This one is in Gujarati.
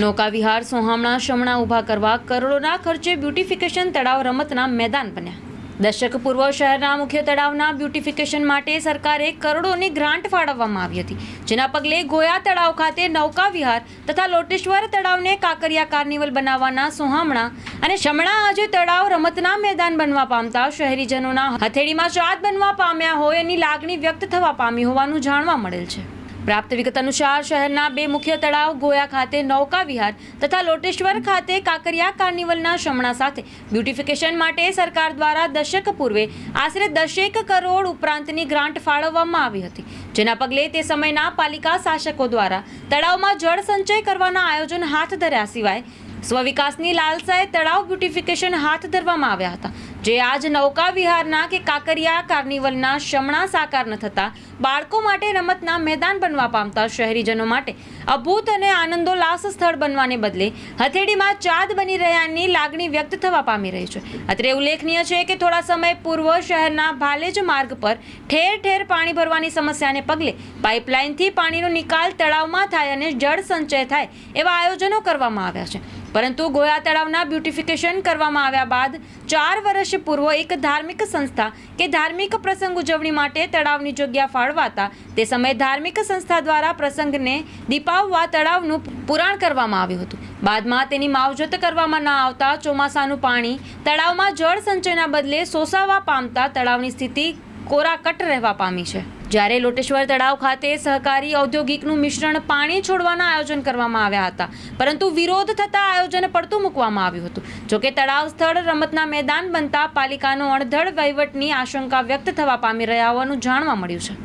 નૌકા વિહાર સોહામણા શમણા ઊભા કરવા કરોડોના ખર્ચે બ્યુટિફિકેશન તળાવ રમતના મેદાન બન્યા। દશક પૂર્વ શહેરના મુખ્ય તળાવના બ્યુટિફિકેશન માટે સરકારે કરોડોની ગ્રાન્ટ ફાળવવામાં આવી હતી, જેના પગલે ગોયા તળાવ ખાતે નૌકા વિહાર તથા લોટેશ્વર તળાવને કાંકરિયા કાર્નિવલ બનાવવાના સોહામણા અને શમણા આજે તળાવ રમતના મેદાન બનવા પામતા શહેરીજનોના હથેળીમાં ચાદ બનવા પામ્યા હોય એની લાગણી વ્યક્ત થવા પામી હોવાનું જાણવા મળેલ છે। પ્રાપ્ત વિગત અનુસાર શહેરના બે મુખ્ય તળાવ ગોયા ખાતે નૌકા વિહાર તથા લોટેશ્વર ખાતે કાંકરિયા કાર્નિવલના શમણા સાથે બ્યુટિફિકેશન માટે સરકાર દ્વારા દશક પૂર્વે આશરે 10 કરોડ ઉપરાંતની ગ્રાન્ટ ફાળવવામાં આવી હતી, જેના પગલે તે સમયના પાલિકા શાસકો દ્વારા તળાવમાં જળ સંચય કરવાના આયોજન હાથ ધર્યા સિવાય સ્વવિકાસની લાલસાએ તળાવ બ્યુટિફિકેશન હાથ ધરવામાં આવ્યા હતા, જે આજ નૌકા વિહારના કે કાંકરિયા કાર્નિવલના શમણા સાકાર ન થતા બાળકો માટે રમતના મેદાન બનવા પામતા શહેરીજનો માટે અભૂત અને આનંદોલ્લાસ સ્થળ બનવાને બદલે હથેળીમાં ચાદ બની રહ્યાની લાગણી વ્યક્ત થવા પામી રહી છે। અત્રે ઉલ્લેખનીય છે કે થોડા સમય પૂર્વ શહેરના ભાલેજ માર્ગ પર ઠેર ઠેર પાણી ભરવાની સમસ્યાને પગલે પાઇપલાઇનથી પાણીનો નિકાલ તળાવમાં થાય અને જળ સંચય થાય એવા આયોજનો કરવામાં આવ્યા છે, પરંતુ ગોયા તળાવના બ્યુટિફિકેશન કરવામાં આવ્યા બાદ 4 વર્ષ પૂર્વ એક ધાર્મિક સંસ્થા કે ધાર્મિક પ્રસંગ ઉજવણી માટે તળાવની જગ્યા ફાળવાતા તે સમયે ધાર્મિક સંસ્થા દ્વારા પ્રસંગને દીપાવવા તળાવનું પુરાણ કરવામાં આવ્યું હતું। બાદમાં તેની માવજત કરવામાં ન આવતા ચોમાસાનું પાણી તળાવમાં જળ સંચયના બદલે સોસાવા પામતા તળાવની સ્થિતિ કોરાકટ રહેવા પામી છે। જ્યારે લોટેશ્વર તળાવ ખાતે સહકારી ઔદ્યોગિકનું મિશ્રણ પાણી છોડવાના આયોજન કરવામાં આવ્યા હતા, પરંતુ વિરોધ થતાં આયોજન પડતું મૂકવામાં આવ્યું હતું। જોકે તળાવ સ્થળ રમતના મેદાન બનતા પાલિકાનો અણધડ વહીવટની આશંકા વ્યક્ત થવા પામી રહ્યા હોવાનું જાણવા મળ્યું છે।